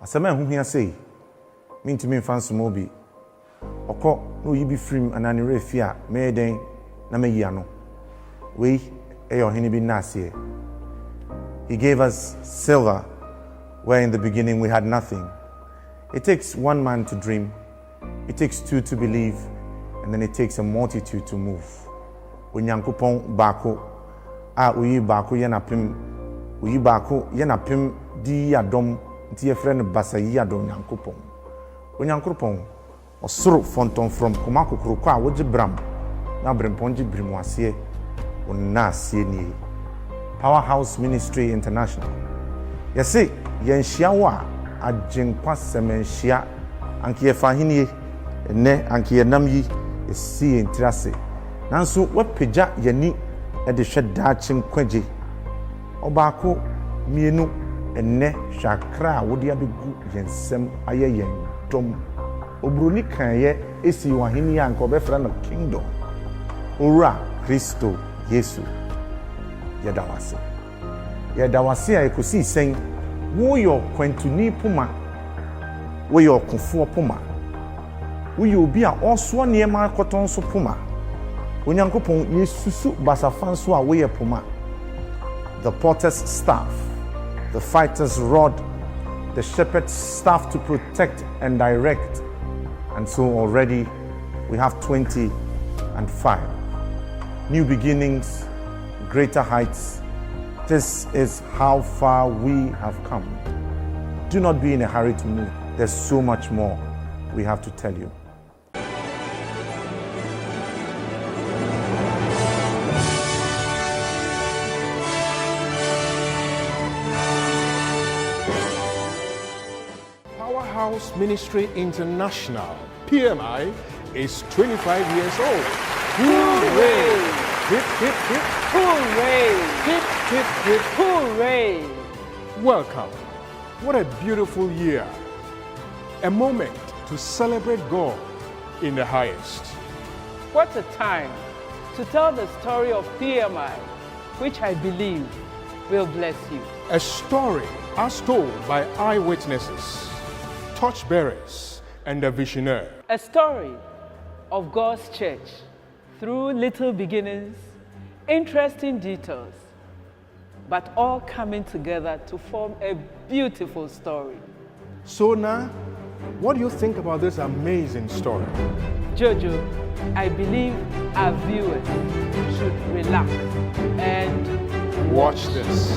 Asema hu hia sei. Mintimi mfa nsomo bi. Okọ no yibi film ananire fi a me den na me yi ano. We eyo hini bi na ase. He gave us silver where in the beginning we had nothing. It takes one man to dream. It takes two to believe, and then it takes a multitude to move. Onyankopon baako a uyi baako ye na pem di adom nti ye frɛ no basa yi adom Onyankopon osoro fonton from kuma kokoro kwa wogi bram na brempon gi brimu ase onna ase nie. Powerhouse Ministry International. Yesi yenhia wo a agenkwa semenhia anke ye fahinie ne anke ye nam yi esi entrase. Nanso wapagya yani e de hwe daachim kwagye. Obaako mienu enne hwakra a wode abegu yensem aye yen dom. Obroni kan ye esi wahini anke obefra no kingdom. Ora Kristo Yesu. Yadawase a ekosi sen wo yo kwantuni poma wo yo kofuo poma wo yo obi a oso niema koton so poma Onyankopon yesusu basafanso a wo ye poma. The potter's staff, the fighter's rod, the shepherd's staff to protect and direct. And so already we have 20 and 5 new beginnings, greater heights. This is how far we have come. Do not be in a hurry to move. There's so much more we have to tell you. Powerhouse Ministry International, PMI, is 25 years old. Hooray! Hip, hip, hip. Hooray! Hip, hip, hip. Hooray! Welcome. What a beautiful year. A moment to celebrate God in the highest. What a time to tell the story of PMI, which I believe will bless you. A story as told by eyewitnesses, torchbearers, and the visionary. A story of God's church through little beginnings, interesting details, but all coming together to form a beautiful story. So now, what do you think about this amazing story? Jojo, I believe our viewers should relax and Watch this.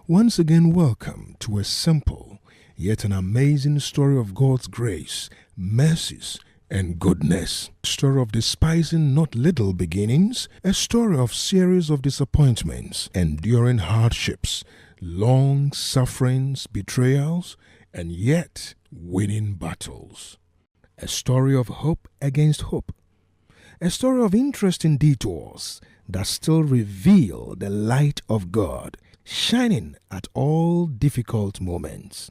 Once again, welcome to a simple yet an amazing story of God's grace, mercies, and goodness. A story of despising not little beginnings, a story of series of disappointments, enduring hardships, long sufferings, betrayals, and yet winning battles. A story of hope against hope. A story of interesting detours that still reveal the light of God, shining at all difficult moments.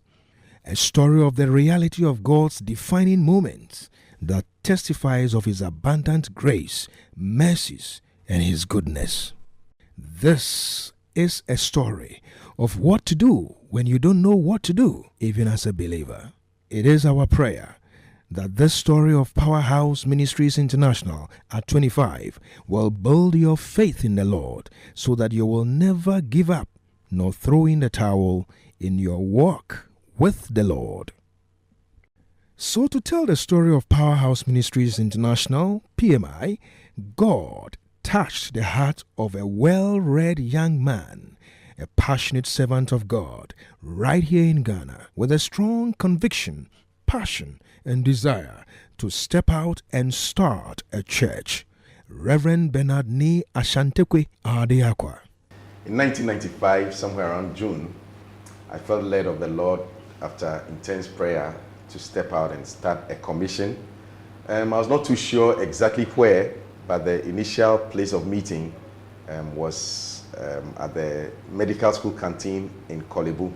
A story of the reality of God's defining moments that testifies of His abundant grace, mercies, and His goodness. This is a story of what to do when you don't know what to do, even as a believer. It is our prayer that this story of Powerhouse Ministries International at 25 will build your faith in the Lord so that you will never give up nor throw in the towel in your walk with the Lord. So to tell the story of Powerhouse Ministries International, PMI, God touched the heart of a well-read young man, a passionate servant of God, right here in Ghana, with a strong conviction, passion, and desire to step out and start a church. Reverend Bernard Ni Ashantekwe Adeakwa. In 1995, somewhere around June, I felt led of the Lord after intense prayer to step out and start a commission. I was not too sure exactly where, but the initial place of meeting was at the medical school canteen in Kolebu.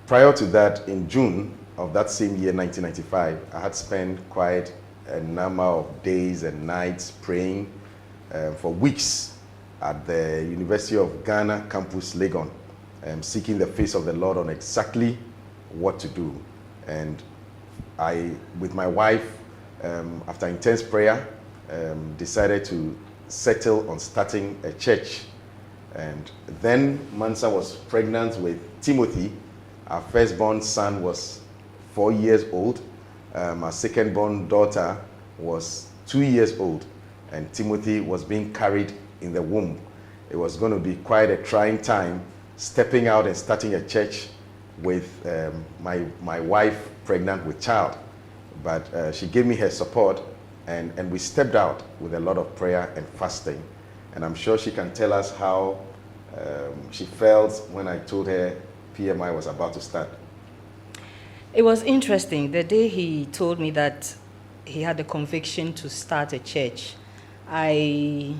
Prior to that, in June of that same year, 1995, I had spent quite a number of days and nights praying for weeks at the University of Ghana campus, Legon, seeking the face of the Lord on exactly what to do. And I, with my wife, after intense prayer, decided to settle on starting a church. And then Mansa was pregnant with Timothy. Our firstborn son was 4 years old. Our second-born daughter was 2 years old, and Timothy was being carried in the womb. It was going to be quite a trying time stepping out and starting a church with my wife pregnant with child. But she gave me her support, and we stepped out with a lot of prayer and fasting. And I'm sure she can tell us how she felt when I told her PMI was about to start. It was interesting. The day he told me that he had the conviction to start a church, I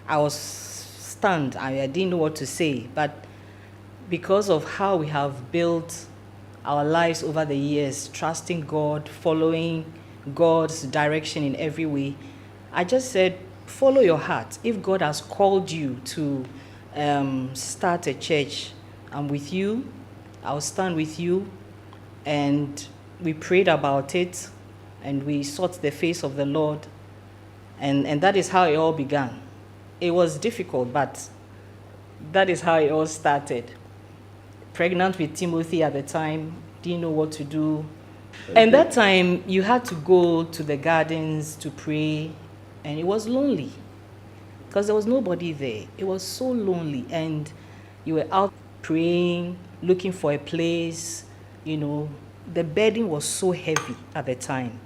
was stunned. I didn't know what to say. But because of how we have built our lives over the years, trusting God, following God's direction in every way, I just said, follow your heart. If God has called you to start a church, I'm with you. I'll stand with you. And we prayed about it, and we sought the face of the Lord, and that is how it all began. It was difficult, but that is how it all started. Pregnant with Timothy at the time, didn't know what to do. And that time, you had to go to the gardens to pray, and it was lonely because there was nobody there. It was so lonely, and you were out praying, looking for a place. You know, the burden was so heavy at the time.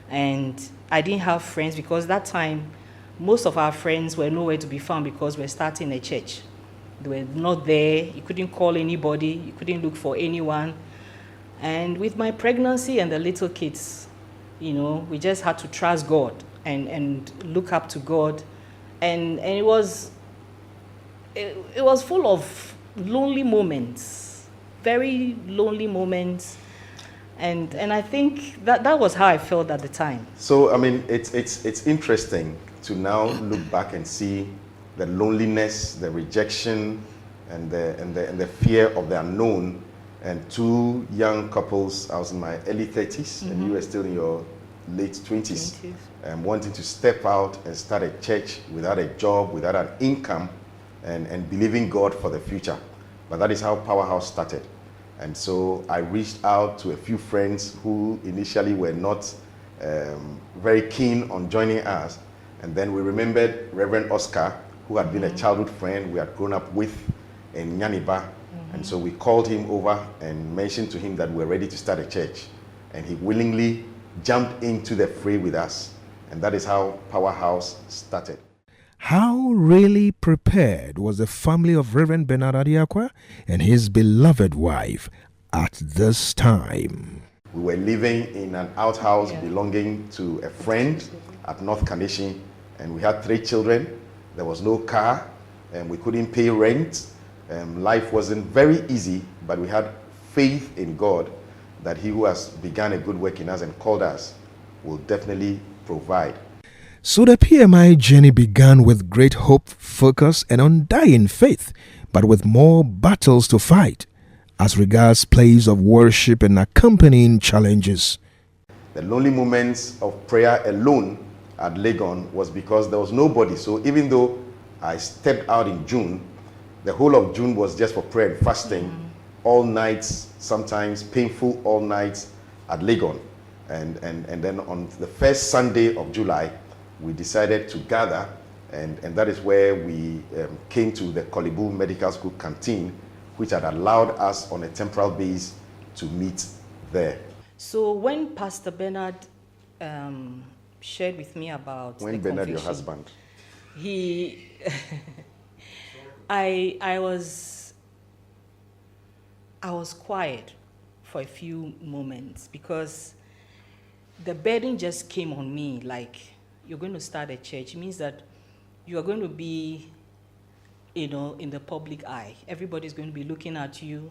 And I didn't have friends because that time, most of our friends were nowhere to be found because we're starting a church. They were not there. You couldn't call anybody. You couldn't look for anyone. And with my pregnancy and the little kids, you know, we just had to trust God and look up to God. And it was full of lonely moments. Very lonely moments, and I think that was how I felt at the time. So I mean, it's interesting to now look back and see the loneliness, the rejection, and the fear of the unknown. And two young couples, I was in my early 30s, and you were still in your late 20s, wanting to step out and start a church without a job, without an income, and believing God for the future. But that is how Powerhouse started. And so I reached out to a few friends who initially were not very keen on joining us. And then we remembered Reverend Oscar, who had been a childhood friend we had grown up with in Nyaniba. And so we called him over and mentioned to him that we're ready to start a church. And he willingly jumped into the fray with us. And that is how Powerhouse started. How really prepared was the family of Reverend Bernard Adiakwa and his beloved wife at this time? We were living in an outhouse belonging to a friend at North Kaneshie, and we had 3 children. There was no car, and we couldn't pay rent. Life wasn't very easy, but we had faith in God that He who has begun a good work in us and called us will definitely provide. So the PMI journey began with great hope, focus, and undying faith, but with more battles to fight as regards place of worship and accompanying challenges. The lonely moments of prayer alone at Legon was because there was nobody. So even though I stepped out in June, the whole of June was just for prayer and fasting, all nights, sometimes painful all nights at Legon. And then on the first Sunday of July, we decided to gather, and that is where we came to the Kolibu Medical School canteen, which had allowed us on a temporal base to meet there. So when Pastor Bernard shared with me about when Bernard, your husband, he, I was quiet for a few moments because the burden just came on me like, you're going to start a church. It means that you are going to be, you know, in the public eye. Everybody's going to be looking at you.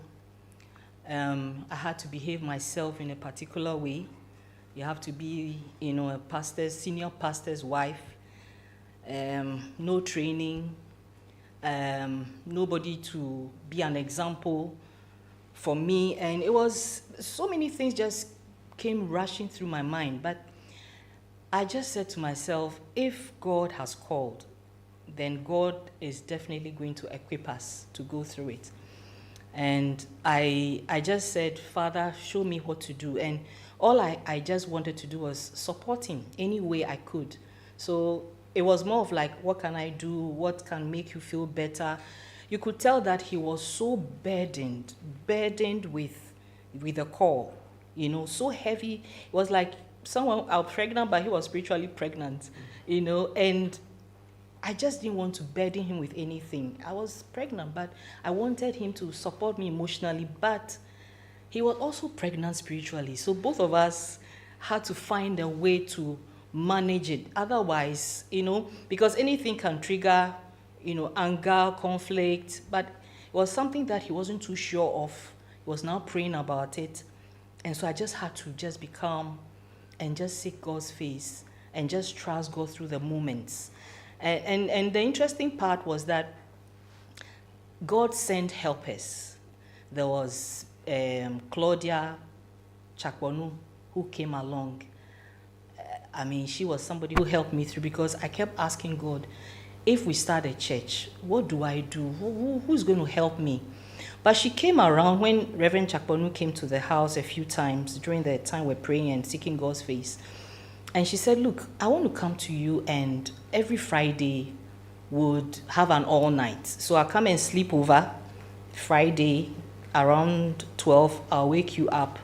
I had to behave myself in a particular way You have to be, a pastor's, senior pastor's wife. No training. Nobody to be an example for me. And it was, so many things just came rushing through my mind. But I just said to myself, if God has called, then God is definitely going to equip us to go through it. And I just said, Father, show me what to do. And all I just wanted to do was support him any way I could. So it was more of like, what can I do? What can make you feel better? You could tell that he was so burdened with the call, so heavy. It was like someone, I was pregnant, but he was spiritually pregnant, and I just didn't want to burden him with anything. I was pregnant, but I wanted him to support me emotionally, but he was also pregnant spiritually. So both of us had to find a way to manage it. Otherwise, because anything can trigger, anger, conflict, but it was something that he wasn't too sure of. He was now praying about it. And so I just had to just be calm and just seek God's face and just trust God through the moments. And the interesting part was that God sent helpers. There was Claudia Chakwanu who came along. She was somebody who helped me through, because I kept asking God, if we start a church, what do I do? Who's going to help me? But she came around when Reverend Chakwanu came to the house a few times during the time we're praying and seeking God's face. And she said, look, I want to come to you, and every Friday would have an all night. So I'll come and sleep over Friday around 12. I'll wake you up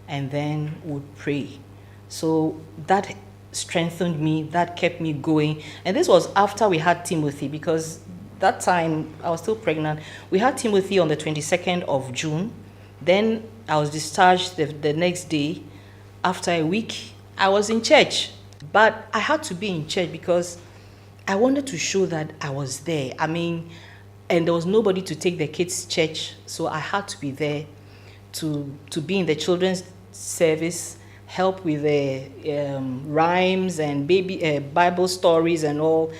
and then we'll pray. So that strengthened me, that kept me going. And this was after we had Timothy, because that time I was still pregnant. We had Timothy on the 22nd of June. Then I was discharged the next day. After a week, I was in church. But I had to be in church because I wanted to show that I was there. And there was nobody to take the kids' church, so I had to be there to be in the children's service, help with the rhymes and Bible stories and all.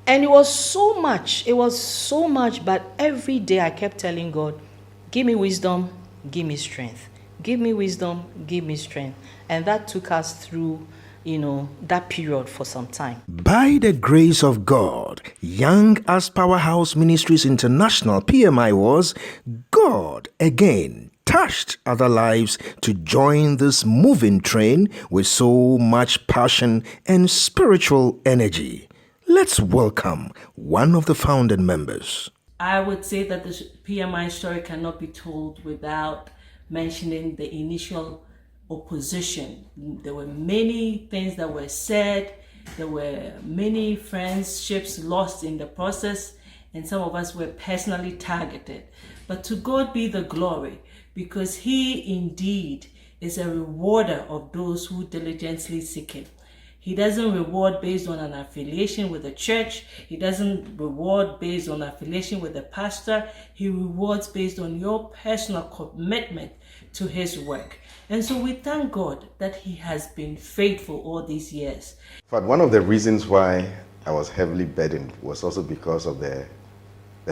And it was so much, but every day I kept telling God, give me wisdom, give me strength. Give me wisdom, give me strength. And that took us through, that period for some time. By the grace of God, young as Powerhouse Ministries International PMI was, God again touched other lives to join this moving train with so much passion and spiritual energy. Let's welcome one of the founding members. I would say that the PMI story cannot be told without mentioning the initial opposition. There were many things that were said. There were many friendships lost in the process, and some of us were personally targeted. But to God be the glory, because He indeed is a rewarder of those who diligently seek Him. He doesn't reward based on an affiliation with the church. He doesn't reward based on affiliation with the pastor. He rewards based on your personal commitment to His work. And so we thank God that He has been faithful all these years. But one of the reasons why I was heavily burdened was also because of the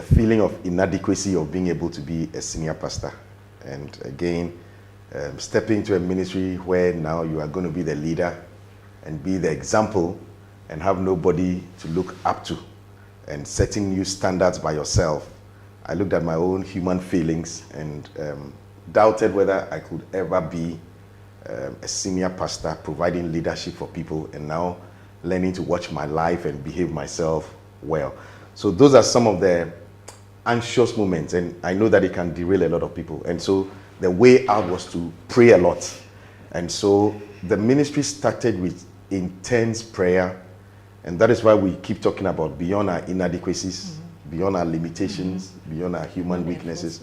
feeling of inadequacy of being able to be a senior pastor. And again, stepping into a ministry where now you are going to be the leader and be the example and have nobody to look up to, and setting new standards by yourself. I looked at my own human feelings and doubted whether I could ever be a senior pastor providing leadership for people, and now learning to watch my life and behave myself well. So those are some of the anxious moments, and I know that it can derail a lot of people. And so the way out was to pray a lot. And so the ministry started with intense prayer, and that is why we keep talking about beyond our inadequacies, beyond our limitations, beyond our human weaknesses,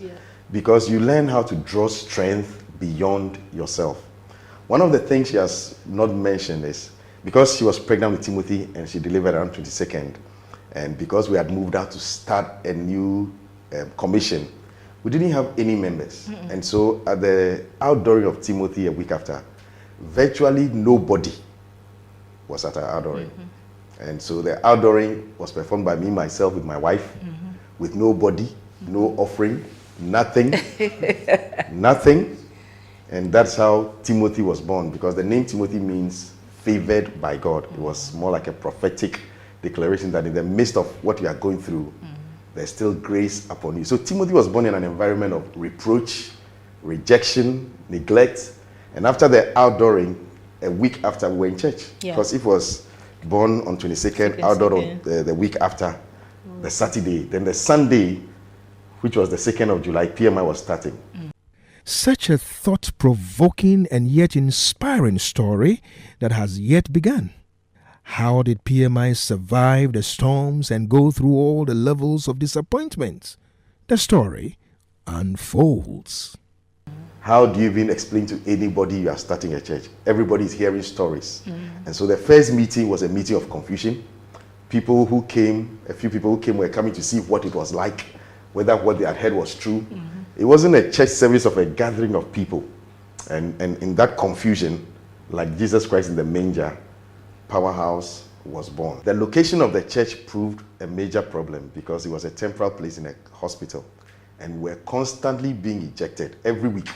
because you learn how to draw strength beyond yourself. One of the things she has not mentioned is, because she was pregnant with Timothy and she delivered around 22nd, and because we had moved out to start a new commission, we didn't have any members. And so at the outdooring of Timothy a week after, virtually nobody was at our outdooring. And so the outdooring was performed by me, myself, with my wife, with nobody, no offering, nothing, nothing. And that's how Timothy was born, because the name Timothy means favored by God. It was more like a prophetic declaration that in the midst of what you are going through, there's still grace upon you. So Timothy was born in an environment of reproach, rejection, neglect. And after the outdooring, a week after, we were in church. Yeah. Because if it was born on 22nd, outdoor on the week after, the Saturday, then the Sunday, which was the 2nd of July, PMI was starting. Such a thought-provoking and yet inspiring story that has yet begun. How did PMI survive the storms and go through all the levels of disappointment? The story unfolds. How do you even explain to anybody you are starting a church? Everybody is hearing stories. And so the first meeting was a meeting of confusion. People who came, a few people who came were coming to see what it was like, whether what they had heard was true. It wasn't a church service of a gathering of people. And in that confusion, like Jesus Christ in the manger, Powerhouse was born. The location of the church proved a major problem because it was a temporal place in a hospital. And we were constantly being ejected every week.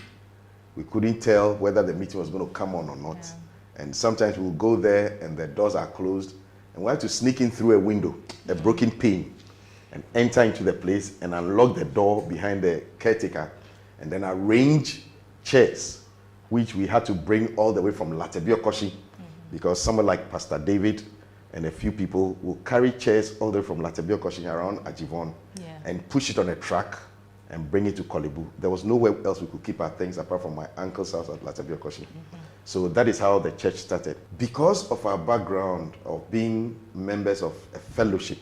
We couldn't tell whether the meeting was going to come on or not. And sometimes we'll go there and the doors are closed. And we have to sneak in through a window, a broken pane, and enter into the place and unlock the door behind the caretaker and then arrange chairs, which we had to bring all the way from Latebiokoshi, because someone like Pastor David and a few people will carry chairs all the way from Latebiokoshi around Ajivon and push it on a truck and bring it to Kolebu. There was nowhere else we could keep our things apart from my uncle's house at Latebiokoshi. So that is how the church started. Because of our background of being members of a fellowship,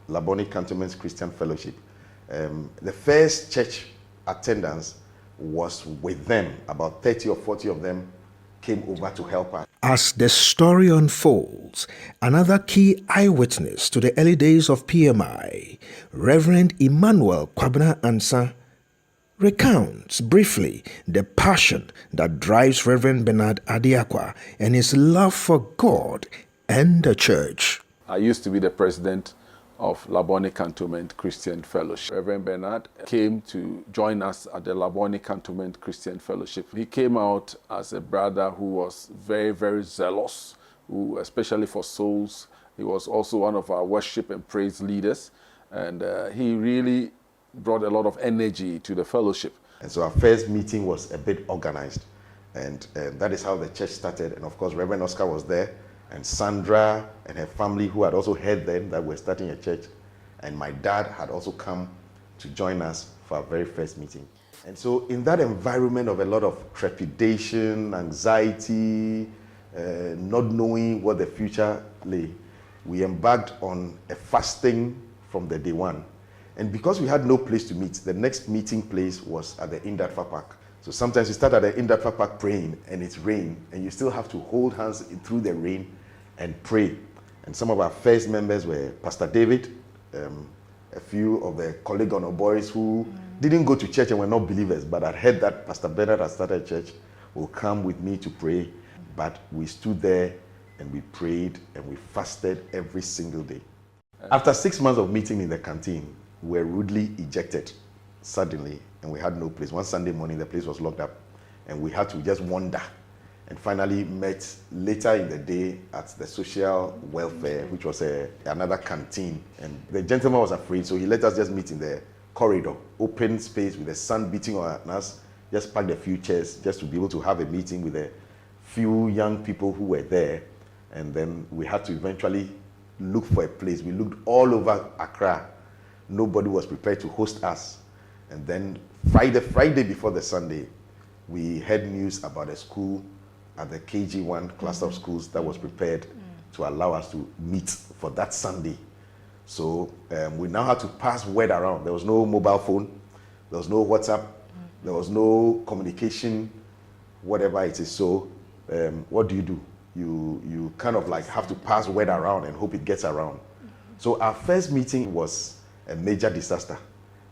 Laboni Cantonment Christian Fellowship, the first church attendance was with them. About 30 or 40 of them came over to help us. As the story unfolds, another key eyewitness to the early days of PMI, Reverend Emmanuel Kwabena Ansa, recounts briefly the passion that drives Reverend Bernard Adiakwa and his love for God and the church. I used to be the president of Laboni Cantonment Christian Fellowship. Reverend Bernard came to join us at the Laboni Cantonment Christian Fellowship. He came out as a brother who was very, very zealous, who, especially for souls. He was also one of our worship and praise leaders, and he really brought a lot of energy to the fellowship. And so our first meeting was a bit organized, and that is how the church started. And of course, Reverend Oscar was there, and Sandra and her family, who had also heard then that we're starting a church, and my dad had also come to join us for our very first meeting. And so in that environment of a lot of trepidation, anxiety, not knowing what the future lay, we embarked on a fasting from the day one. And because we had no place to meet, the next meeting place was at the Indatfa Park. So sometimes you start at the Indatfa Park praying and it's rain, and you still have to hold hands through the rain and pray. And some of our first members were Pastor David, a few of the Collegono boys who didn't go to church and were not believers, but had heard that Pastor Bernard had started a church, will come with me to pray. But we stood there and we prayed and we fasted every single day. After 6 months of meeting in the canteen, we were rudely ejected suddenly, and we had no place. One Sunday morning, the place was locked up, and we had to just wander. And finally met later in the day at the social welfare, which was another canteen. And the gentleman was afraid, so he let us just meet in the corridor, open space with the sun beating on us, just packed a few chairs just to be able to have a meeting with a few young people who were there. And then we had to eventually look for a place. We looked all over Accra. Nobody was prepared to host us. And then Friday before the Sunday, we heard news about a school at the KG1 cluster of schools that was prepared to allow us to meet for that Sunday. So we now had to pass word around. There was no mobile phone, there was no WhatsApp, there was no communication, whatever it is. So what do? You kind of like have to pass word around and hope it gets around. So our first meeting was a major disaster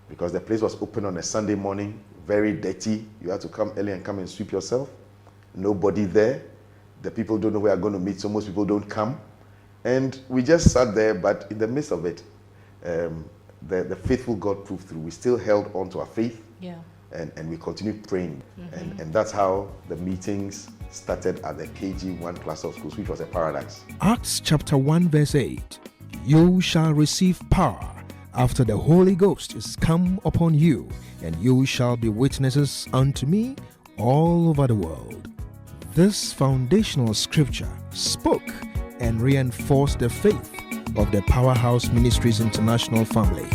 because the place was open on a Sunday morning, very dirty. You had to come early and come and sweep yourself. Nobody there. The people don't know where we're going to meet, so most people don't come. And we just sat there, but in the midst of it, the faithful God proved through. We still held on to our faith, and we continued praying. And that's how the meetings started at the KG1 cluster of schools, which was a paradise. Acts chapter 1 verse 8. You shall receive power after the Holy Ghost is come upon you, and you shall be witnesses unto me all over the world. This foundational scripture spoke and reinforced the faith of the Powerhouse Ministries International family.